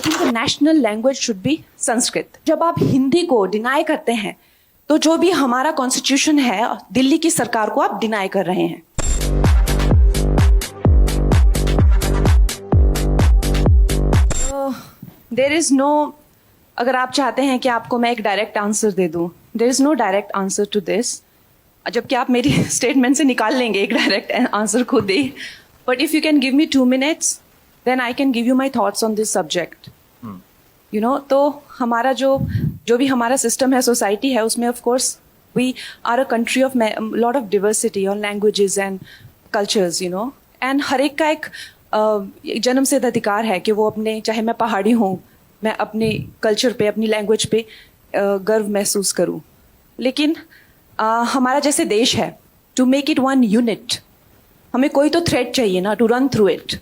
The national language should be Sanskrit. जब आप हिंदी को डिनाई करते हैं तो जो भी हमारा कॉन्स्टिट्यूशन है दिल्ली की सरकार को आप डिनाई कर रहे हैं। देयर इज नो, अगर आप चाहते हैं कि आपको मैं एक डायरेक्ट आंसर दे दूं, there is no direct answer to this, जबकि आप मेरी स्टेटमेंट से निकाल लेंगे एक डायरेक्ट आंसर खुद ही। But if you can give me 2 minutes then I can give you my thoughts on this subject. You know, तो हमारा जो भी हमारा सिस्टम है, सोसाइटी है, उसमें of course we are a country of lot of diversity और languages and cultures, you know, and हर एक का एक जन्म सिद्ध अधिकार है कि वो अपने, चाहे मैं पहाड़ी हूँ, मैं अपने कल्चर पे, अपनी लैंग्वेज पे गर्व महसूस करूँ। लेकिन हमारा जैसे देश है, to make it one unit, हमें कोई तो थ्रेड चाहिए ना to run through it,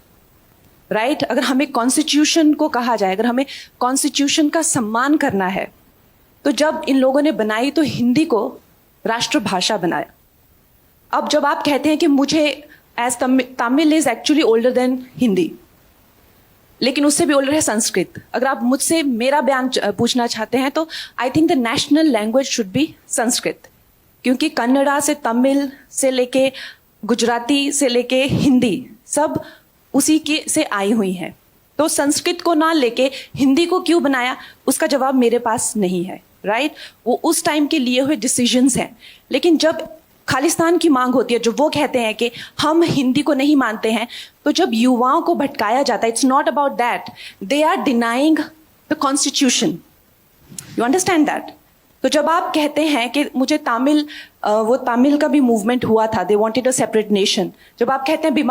right? अगर हमें कॉन्स्टिट्यूशन को कहा जाए, अगर हमें कॉन्स्टिट्यूशन का सम्मान करना है, तो जब इन लोगों ने बनाई तो हिंदी को राष्ट्रभाषा बनाया। अब जब आप कहते हैं कि मुझे as Tamil is actually older than Hindi, लेकिन उससे भी ओल्डर है संस्कृत। अगर आप मुझसे मेरा बयान पूछना चाहते हैं तो I think the national language should be Sanskrit, क्योंकि कन्नड़ा से तमिल से लेके गुजराती से लेके हिंदी सब उसी की से आई हुई हैं। तो संस्कृत को ना लेके हिंदी को क्यों बनाया, उसका जवाब मेरे पास नहीं है, राइट? वो उस टाइम के लिए हुए डिसीजंस हैं। लेकिन जब खालिस्तान की मांग होती है, जो वो कहते हैं कि हम हिंदी को नहीं मानते हैं, तो जब युवाओं को भटकाया जाता है, it's not about that, they are denying the constitution. You understand that? तो जब आप कहते हैं कि मुझे वो तमिल का भी मूवमेंट हुआ था, they wanted a separate nation, जब आप कहते हैं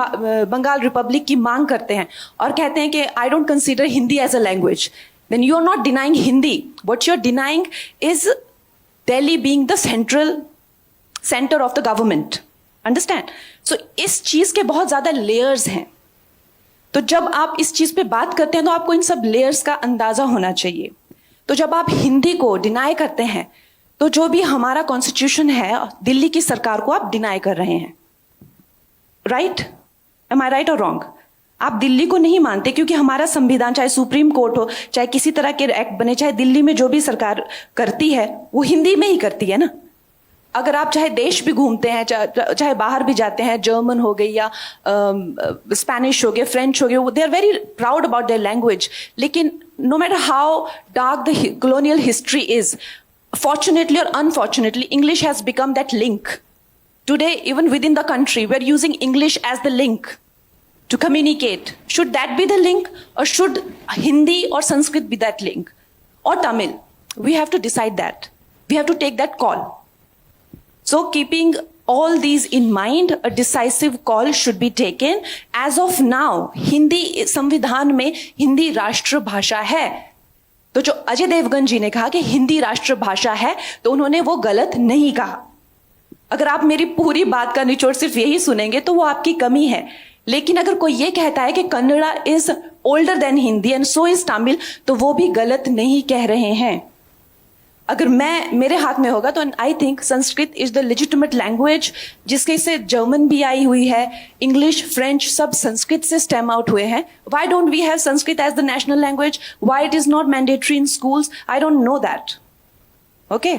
बंगाल रिपब्लिक की मांग करते हैं और कहते हैं कि I don't consider Hindi as a language, then you are not denying Hindi, what you are denying is Delhi being the centre of the government. Understand? So इस चीज के बहुत ज्यादा लेयर्स हैं। तो जब आप इस चीज पे बात करते हैं तो आपको इन सब लेयर्स का अंदाजा होना चाहिए। तो जब आप हिंदी को डिनाई करते हैं तो जो भी हमारा कॉन्स्टिट्यूशन है दिल्ली की सरकार को आप डिनाई कर रहे हैं, राइट? एम आई राइट और रॉन्ग? आप दिल्ली को नहीं मानते क्योंकि हमारा संविधान, चाहे सुप्रीम कोर्ट हो, चाहे किसी तरह के एक्ट बने, चाहे दिल्ली में जो भी सरकार करती है वो हिंदी में ही करती है ना। अगर आप चाहे देश भी घूमते हैं, चाहे बाहर भी जाते हैं, जर्मन हो गई या स्पेनिश हो गए, फ्रेंच हो गए, they are very proud about their language. लेकिन no matter how dark the colonial history is, fortunately or unfortunately, English has become that link. Today, even within the country, we're using English as the link to communicate. Should that be the link, or should Hindi or Sanskrit be that link? Or Tamil? We have to decide that. We have to take that call. So keeping all these in mind, a decisive call should be taken. As of now, Hindi संविधान में हिंदी राष्ट्रभाषा है। तो जो अजय देवगन जी ने कहा कि हिंदी राष्ट्रभाषा है, तो उन्होंने वो गलत नहीं कहा। अगर आप मेरी पूरी बात का निचोड़ सिर्फ यही सुनेंगे तो वो आपकी कमी है। लेकिन अगर कोई ये कहता है कि Kannada is older than Hindi and so is Tamil, तो वो भी गलत नहीं कह रहे हैं। अगर मेरे हाथ में होगा तो I think Sanskrit is the legitimate language, जिसके से जर्मन भी आई हुई है, इंग्लिश, फ्रेंच, सब संस्कृत से स्टेम आउट हुए हैं। Why don't we have Sanskrit as the national language? Why it is not mandatory in schools? I don't know that. Okay.